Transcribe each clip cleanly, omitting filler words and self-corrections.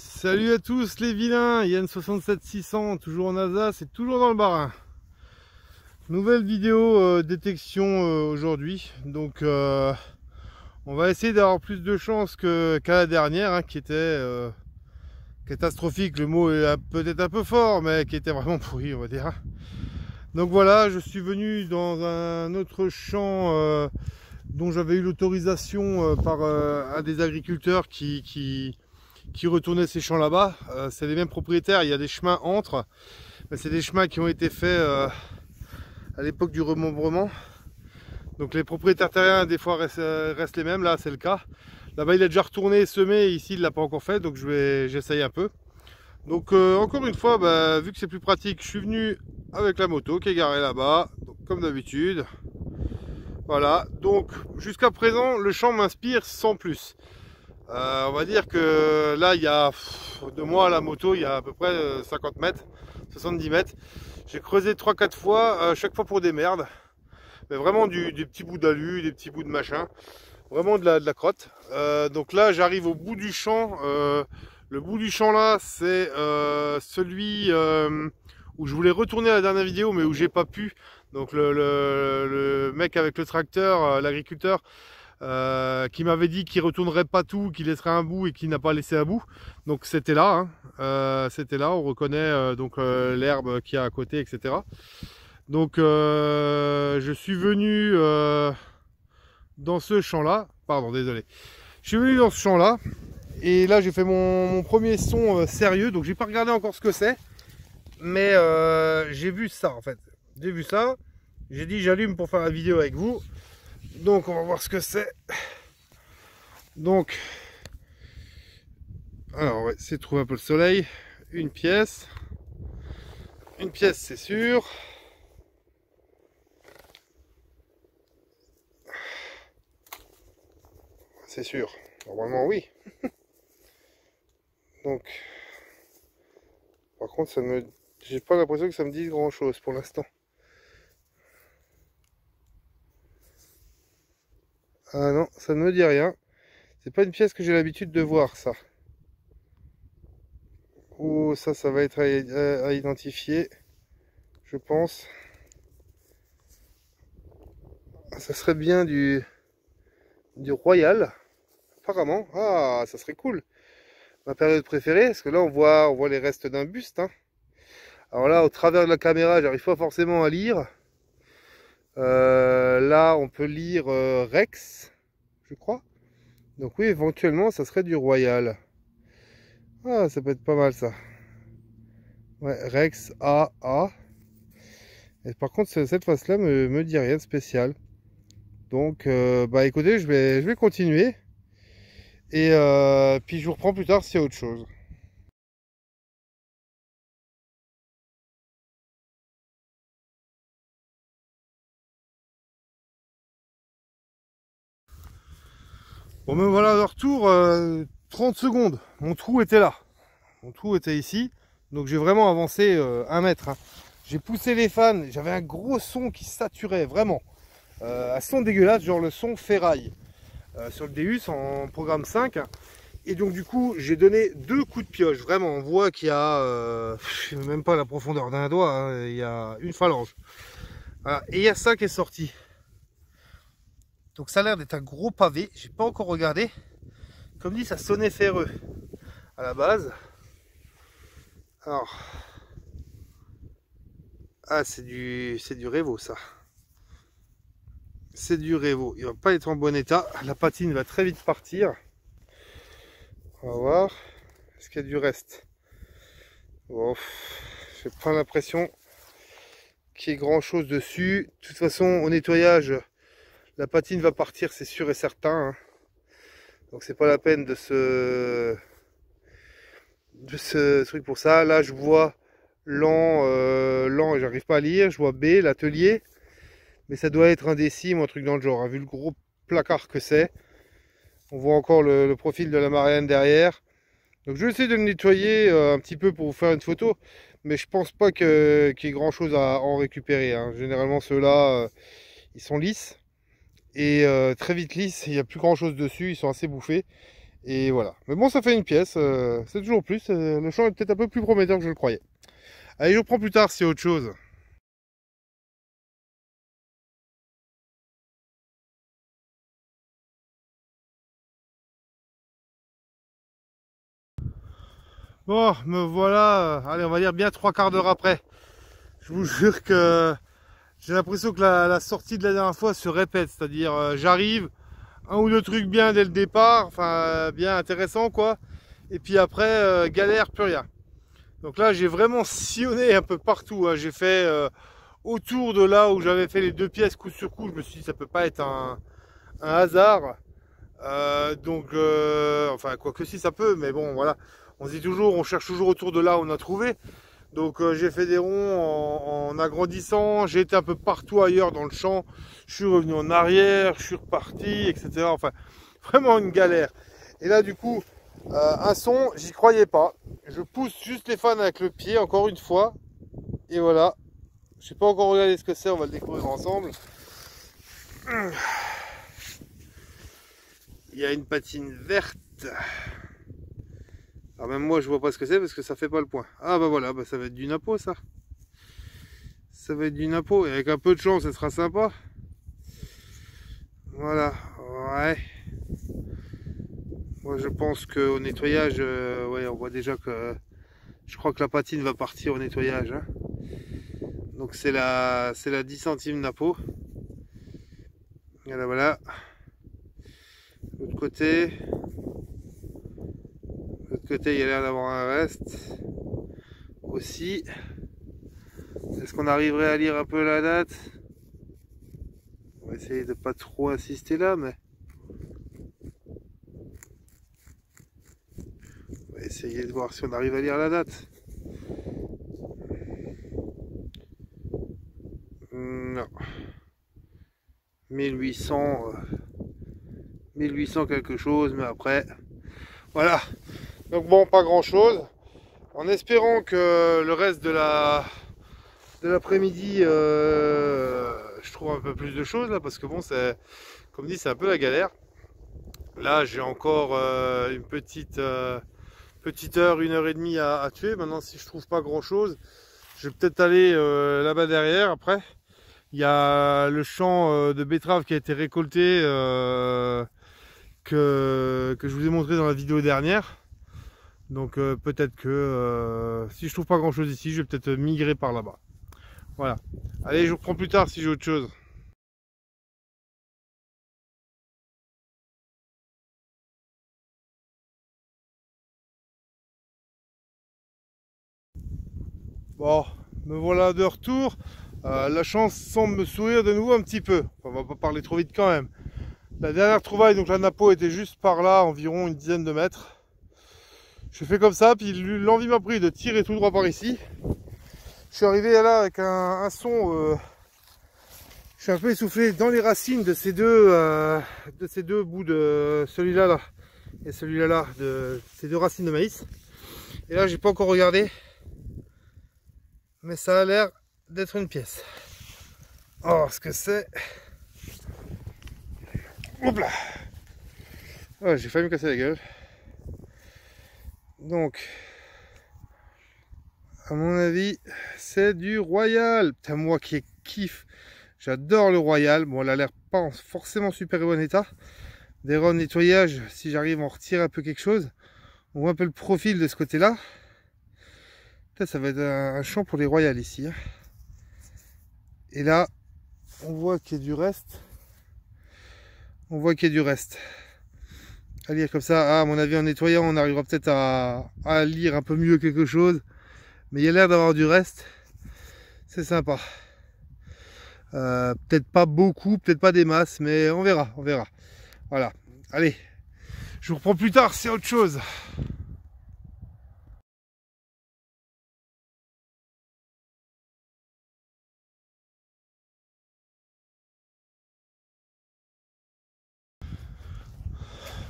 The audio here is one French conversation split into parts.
Salut à tous les vilains, Yann 67600, toujours en Alsace et toujours dans le Bas-Rhin. Nouvelle vidéo détection aujourd'hui, donc on va essayer d'avoir plus de chance qu'à la dernière, qui était catastrophique. Le mot est peut-être un peu fort, mais qui était vraiment pourri, on va dire. Donc voilà, je suis venu dans un autre champ dont j'avais eu l'autorisation par un des agriculteurs qui retournait ces champs là-bas. C'est les mêmes propriétaires, il y a des chemins entre, mais c'est des chemins qui ont été faits à l'époque du remembrement. Donc les propriétaires terriens des fois restent les mêmes, là c'est le cas. Là-bas il a déjà retourné semé, ici il l'a pas encore fait, donc j'essaye un peu. Donc encore une fois, vu que c'est plus pratique, je suis venu avec la moto qui est garée là-bas, comme d'habitude. Voilà, donc jusqu'à présent le champ m'inspire sans plus. On va dire que là il y a de moi à la moto, il y a à peu près 50 mètres, 70 mètres. J'ai creusé 3-4 fois, chaque fois pour des merdes. Mais vraiment des petits bouts d'alu, des petits bouts de machin. Vraiment de la crotte. Donc là j'arrive au bout du champ. Le bout du champ là c'est celui où je voulais retourner à la dernière vidéo mais où j'ai pas pu. Donc le mec avec le tracteur, l'agriculteur, qui m'avait dit qu'il retournerait pas tout, qu'il laisserait un bout et qu'il n'a pas laissé un bout. Donc c'était là, c'était là, on reconnaît donc l'herbe qu'il y a à côté, etc. Donc je suis venu dans ce champ là, pardon, désolé. Je suis venu dans ce champ là et là j'ai fait mon premier son sérieux, donc j'ai pas regardé encore ce que c'est, mais j'ai vu ça en fait. J'ai vu ça, j'ai dit j'allume pour faire la vidéo avec vous. Donc on va voir ce que c'est. Donc alors on va essayer de trouver un peu le soleil. Une pièce c'est sûr. C'est sûr, normalement oui. Donc par contre j'ai pas l'impression que ça me dise grand chose pour l'instant. Ah non, ça ne me dit rien. C'est pas une pièce que j'ai l'habitude de voir, ça. Oh, ça va être à identifier, je pense. Ça serait bien du Royal, apparemment. Ah, ça serait cool. Ma période préférée, parce que là, on voit les restes d'un buste. Alors là, au travers de la caméra, j'arrive pas forcément à lire. Là, on peut lire Rex, je crois. Donc oui, éventuellement, ça serait du Royal. Ah, ça peut être pas mal, ça. Ouais, Rex AA. Et par contre, cette face-là me dit rien de spécial. Donc, écoutez, je vais continuer. Et puis je vous reprends plus tard s'il y a autre chose. Bon, me voilà de retour. 30 secondes. Mon trou était là. Mon trou était ici. Donc j'ai vraiment avancé 1 mètre. J'ai poussé les fans. J'avais un gros son qui saturait vraiment. Un son dégueulasse, genre le son ferraille. Sur le Deus en programme 5. Et donc du coup j'ai donné 2 coups de pioche. Vraiment, on voit qu'il y a même pas la profondeur d'un doigt. Il y a une phalange. Voilà. Et il y a ça qui est sorti. Donc ça a l'air d'être un gros pavé. J'ai pas encore regardé. Comme dit, ça sonnait ferreux à la base. Alors, ah, c'est du Revo, ça. C'est du Revo. Il va pas être en bon état. La patine va très vite partir. On va voir. Est-ce qu'il y a du reste? Bon, j'ai pas l'impression qu'il y ait grand chose dessus. De toute façon, au nettoyage, la patine va partir, c'est sûr et certain. Donc c'est pas la peine de ce truc pour ça. Là je vois l'an et j'arrive pas à lire. Je vois B, l'atelier, mais ça doit être un décime ou un truc dans le genre, vu le gros placard que c'est. On voit encore le profil de la Marianne derrière. Donc je vais essayer de le nettoyer un petit peu pour vous faire une photo, mais je pense pas qu'il y ait grand chose à en récupérer. Généralement ceux-là ils sont lisses et très vite lisses, il n'y a plus grand chose dessus, ils sont assez bouffés. Et voilà. Mais bon, ça fait une pièce, c'est toujours plus. Le champ est peut-être un peu plus prometteur que je le croyais. Allez, je reprends plus tard, c'est autre chose. Bon, me voilà, allez, on va dire bien 3/4 d'heure après. Je vous jure que j'ai l'impression que la sortie de la dernière fois se répète. C'est-à-dire, j'arrive, un ou deux trucs bien dès le départ, enfin, bien intéressant, quoi. Et puis après, galère, plus rien. Donc là, j'ai vraiment sillonné un peu partout, hein. J'ai fait autour de là où j'avais fait les 2 pièces coup sur coup. Je me suis dit, ça peut pas être un hasard. Enfin, quoi que si, ça peut, mais bon, voilà. On se dit toujours, on cherche toujours autour de là où on a trouvé. Donc j'ai fait des ronds en agrandissant, j'ai été un peu partout ailleurs dans le champ, je suis revenu en arrière, je suis reparti, etc. Enfin, vraiment une galère. Et là du coup, un son, j'y croyais pas. Je pousse juste les fans avec le pied, encore une fois. Et voilà. Je sais pas encore regarder ce que c'est, on va le découvrir ensemble. Il y a une patine verte. Alors même moi je vois pas ce que c'est parce que ça fait pas le point. Ah bah voilà, bah ça va être du napo ça. Ça va être du napo et avec un peu de chance ça sera sympa. Voilà, ouais. Moi je pense qu'au nettoyage, ouais, on voit déjà que je crois que la patine va partir au nettoyage. Hein. Donc c'est la 10 centimes napo. Voilà, voilà. L'autre côté. Côté il y a l'air d'avoir un reste aussi. Est-ce qu'on arriverait à lire un peu la date? On va essayer de pas trop insister là, mais on va essayer de voir si on arrive à lire la date. Non, 1800 quelque chose, mais après voilà. Donc bon, pas grand chose, en espérant que le reste de l'après-midi je trouve un peu plus de choses là, parce que bon, c'est comme dit, c'est un peu la galère. Là j'ai encore une petite heure, 1h30 à tuer. Maintenant si je trouve pas grand chose, je vais peut-être aller là-bas derrière. Après il y a le champ de betterave qui a été récolté, que je vous ai montré dans la vidéo dernière. Donc peut-être que si je trouve pas grand chose ici, je vais peut-être migrer par là-bas. Voilà. Allez, je vous reprends plus tard si j'ai autre chose. Bon, me voilà de retour. La chance semble me sourire de nouveau un petit peu. On va pas parler trop vite quand même. La dernière trouvaille, donc la napo, était juste par là, environ une dizaine de mètres. Je fais comme ça, puis l'envie m'a pris de tirer tout droit par ici. Je suis arrivé là avec un son. Je suis un peu essoufflé dans les racines de ces deux bouts, de celui-là là et celui-là là, de ces deux racines de maïs. Et là, j'ai pas encore regardé, mais ça a l'air d'être une pièce. Oh, ce que c'est. Hop là. Oh, j'ai failli me casser la gueule. Donc, à mon avis, c'est du Royal. Putain, moi qui kiffe, j'adore le Royal. Bon, elle a l'air pas en forcément super bon état. D'ailleurs, au nettoyage, si j'arrive à en retirer un peu quelque chose, on voit un peu le profil de ce côté-là. Ça va être un champ pour les Royal ici. Hein. Et là, on voit qu'il y a du reste. On voit qu'il y a du reste. À lire comme ça, à mon avis, en nettoyant, on arrivera peut-être à lire un peu mieux quelque chose. Mais il y a l'air d'avoir du reste. C'est sympa. Peut-être pas beaucoup, peut-être pas des masses, mais on verra, on verra. Voilà. Allez, je vous reprends plus tard, c'est autre chose.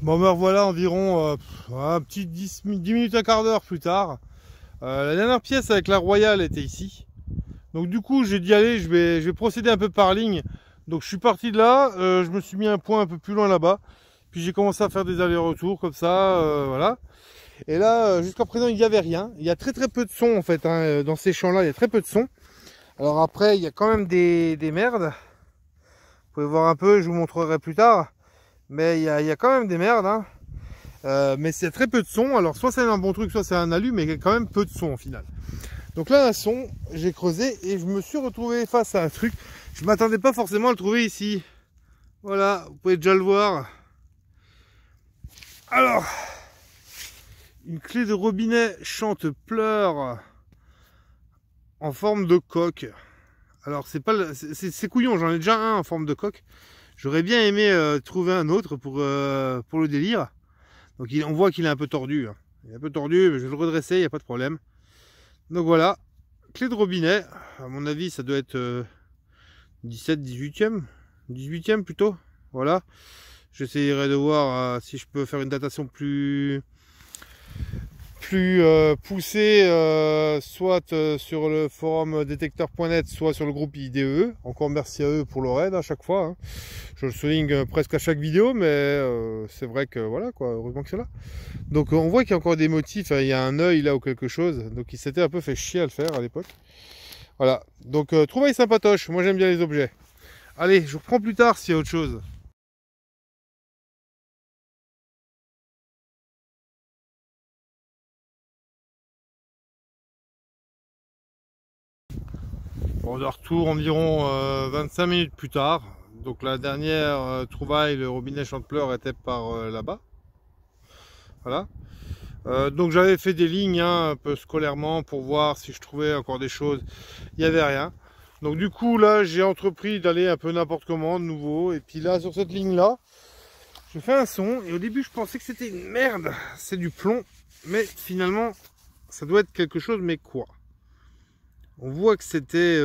Bon, me revoilà environ un petit 10 minutes, un quart d'heure plus tard. La dernière pièce avec la Royale était ici. Donc du coup, j'ai dit allez, je vais procéder un peu par ligne. Donc je suis parti de là, je me suis mis un point un peu plus loin là-bas. Puis j'ai commencé à faire des allers-retours comme ça, voilà. Et là, jusqu'à présent, il n'y avait rien. Il y a très peu de son en fait, hein, dans ces champs-là, il y a très peu de son. Alors après, il y a quand même des merdes. Vous pouvez voir un peu, je vous montrerai plus tard. Mais il y a quand même des merdes, hein. Mais c'est très peu de son. Alors soit c'est un bon truc, soit c'est un alu, mais il y a quand même peu de son au final. Donc là, un son, j'ai creusé et je me suis retrouvé face à un truc. Je m'attendais pas forcément à le trouver ici. Voilà, vous pouvez déjà le voir. Alors, une clé de robinet chante-pleur en forme de coque. Alors c'est pas, c'est couillon, j'en ai déjà un en forme de coque. J'aurais bien aimé trouver un autre pour le délire. Donc on voit qu'il est un peu tordu. Hein. Il est un peu tordu, mais je vais le redresser, il n'y a pas de problème. Donc voilà, clé de robinet. À mon avis, ça doit être 17, 18e plutôt. Voilà. J'essayerai de voir si je peux faire une datation plus poussée, soit sur le forum détecteur.net, soit sur le groupe IDE. Encore merci à eux pour leur aide à chaque fois. Hein. Je le souligne presque à chaque vidéo, mais c'est vrai que voilà quoi, heureusement que c'est là. Donc on voit qu'il y a encore des motifs, hein, il y a un œil là ou quelque chose. Donc il s'était un peu fait chier à le faire à l'époque. Voilà, donc trouvaille sympatoche, moi j'aime bien les objets. Allez, je reprends plus tard s'il y a autre chose. Bon, de retour environ 25 minutes plus tard. Donc la dernière trouvaille, le robinet chante-pleur était par là-bas. Voilà. Donc j'avais fait des lignes hein, un peu scolairement pour voir si je trouvais encore des choses. Il n'y avait rien. Donc du coup là j'ai entrepris d'aller un peu n'importe comment de nouveau. Et puis là sur cette ligne là, je fais un son. Et au début je pensais que c'était une merde. C'est du plomb. Mais finalement ça doit être quelque chose. Mais quoi? On voit que c'était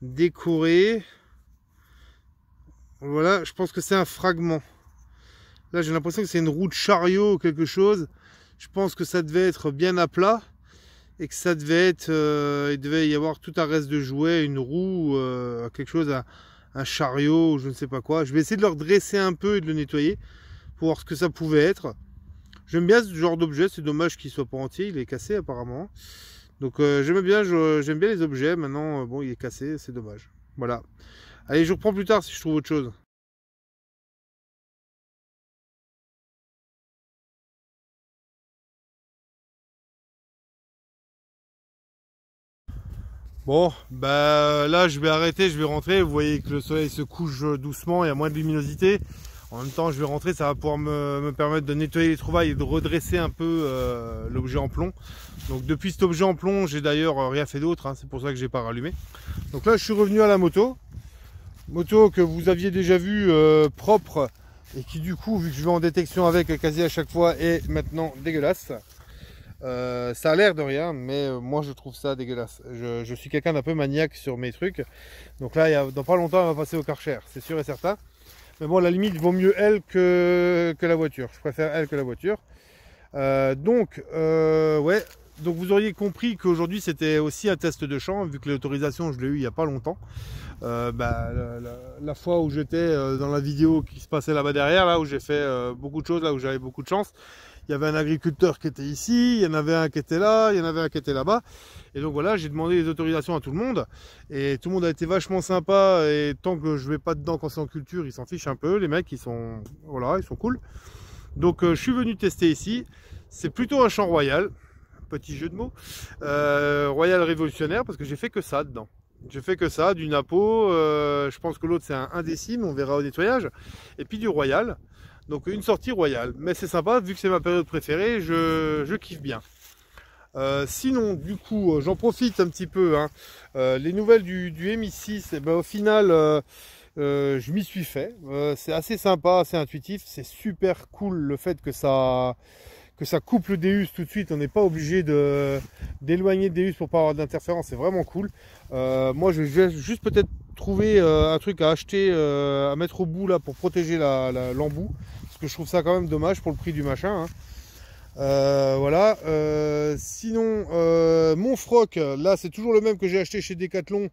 décoré. Voilà, je pense que c'est un fragment. Là, j'ai l'impression que c'est une roue de chariot ou quelque chose. Je pense que ça devait être bien à plat. Et que ça devait être... il devait y avoir tout un reste de jouet, une roue, quelque chose, un chariot, je ne sais pas quoi. Je vais essayer de le redresser un peu et de le nettoyer pour voir ce que ça pouvait être. J'aime bien ce genre d'objet. C'est dommage qu'il soit pas entier. Il est cassé apparemment. Donc j'aime bien les objets. Maintenant, bon, il est cassé, c'est dommage. Voilà. Allez, je reprends plus tard si je trouve autre chose. Bon, bah là je vais arrêter, je vais rentrer. Vous voyez que le soleil se couche doucement, il y a moins de luminosité. En même temps, je vais rentrer, ça va pouvoir me permettre de nettoyer les trouvailles et de redresser un peu l'objet en plomb. Donc depuis cet objet en plomb, j'ai d'ailleurs rien fait d'autre, hein, c'est pour ça que j'ai pas rallumé. Donc là, je suis revenu à la moto. Moto que vous aviez déjà vue propre et qui du coup, vu que je vais en détection avec quasi à chaque fois, est maintenant dégueulasse. Ça a l'air de rien, mais moi je trouve ça dégueulasse. Je suis quelqu'un d'un peu maniaque sur mes trucs. Donc là, dans pas longtemps, on va passer au Karcher, c'est sûr et certain. Mais bon, à la limite, il vaut mieux elle que la voiture. Je préfère elle que la voiture. Ouais. Donc vous auriez compris qu'aujourd'hui c'était aussi un test de champ, vu que l'autorisation je l'ai eu il n'y a pas longtemps. La fois où j'étais dans la vidéo qui se passait là-bas derrière, là où j'ai fait beaucoup de choses, là où j'avais beaucoup de chance. Il y avait un agriculteur qui était ici, il y en avait un qui était là, il y en avait un qui était là-bas. Et donc voilà, j'ai demandé les autorisations à tout le monde. Et tout le monde a été vachement sympa. Et tant que je vais pas dedans quand c'est en culture, ils s'en fichent un peu. Les mecs, ils sont cool. Donc je suis venu tester ici. C'est plutôt un champ royal. Petit jeu de mots. Royal révolutionnaire, parce que j'ai fait que ça dedans. J'ai fait que ça, du napo. Je pense que l'autre c'est un décime, on verra au nettoyage. Et puis du royal. Donc une sortie royale, mais c'est sympa, vu que c'est ma période préférée, je kiffe bien. Sinon, du coup, j'en profite un petit peu. Hein. Les nouvelles du MI6, eh ben, au final, je m'y suis fait. C'est assez sympa, assez intuitif. C'est super cool le fait que ça coupe le Deus tout de suite. On n'est pas obligé d'éloigner le Deus pour pas avoir d'interférence. C'est vraiment cool. Moi, je vais juste peut-être trouver un truc à acheter, à mettre au bout là pour protéger l'embout. Que je trouve ça quand même dommage pour le prix du machin. Hein. Voilà. Sinon, mon froc, là c'est toujours le même que j'ai acheté chez Decathlon,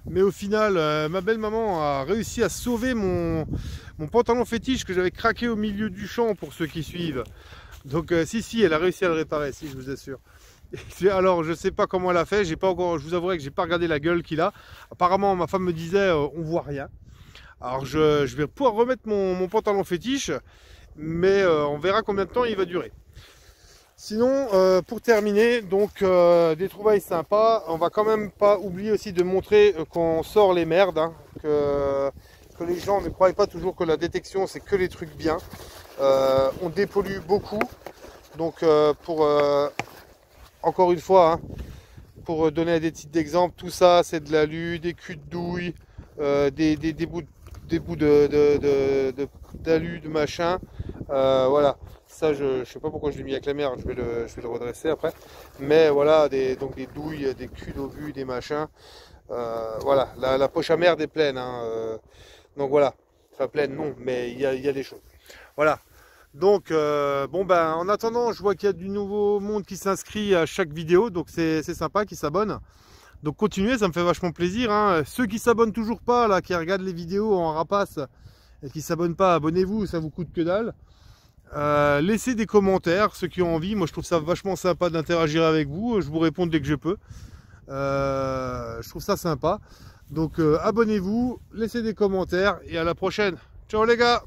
Mais au final, ma belle maman a réussi à sauver mon pantalon fétiche que j'avais craqué au milieu du champ, pour ceux qui suivent. Donc si, elle a réussi à le réparer, si, je vous assure. Alors je sais pas comment elle a fait, j'ai pas encore, je vous avouerai que j'ai pas regardé la gueule qu'il a. Apparemment ma femme me disait on voit rien. Alors je vais pouvoir remettre mon pantalon fétiche, mais on verra combien de temps il va durer. Sinon, pour terminer, donc des trouvailles sympas. On va quand même pas oublier aussi de montrer qu'on sort les merdes, hein, que les gens ne croient pas toujours que la détection c'est que les trucs bien. On dépollue beaucoup, donc encore une fois, hein, pour donner des titres d'exemple, tout ça c'est de l'alu, des culs de douille, des bouts d'alu, de machin, voilà. Ça, je sais pas pourquoi je l'ai mis avec la merde, je vais le redresser après. Mais voilà, donc des douilles, des culs d'obus, des machins. Voilà, la poche à merde est pleine. Hein, donc voilà, enfin pleine non, mais il y a des choses. Voilà. Donc bon ben en attendant, je vois qu'il y a du nouveau monde qui s'inscrit à chaque vidéo, donc c'est sympa, qui s'abonne. Donc continuez, ça me fait vachement plaisir. Hein. Ceux qui s'abonnent toujours pas, là, qui regardent les vidéos en rapace et qui s'abonnent pas, abonnez-vous, ça vous coûte que dalle. Laissez des commentaires, ceux qui ont envie. Moi je trouve ça vachement sympa d'interagir avec vous. Je vous réponds dès que je peux. Je trouve ça sympa. Donc abonnez-vous, laissez des commentaires et à la prochaine. Ciao les gars!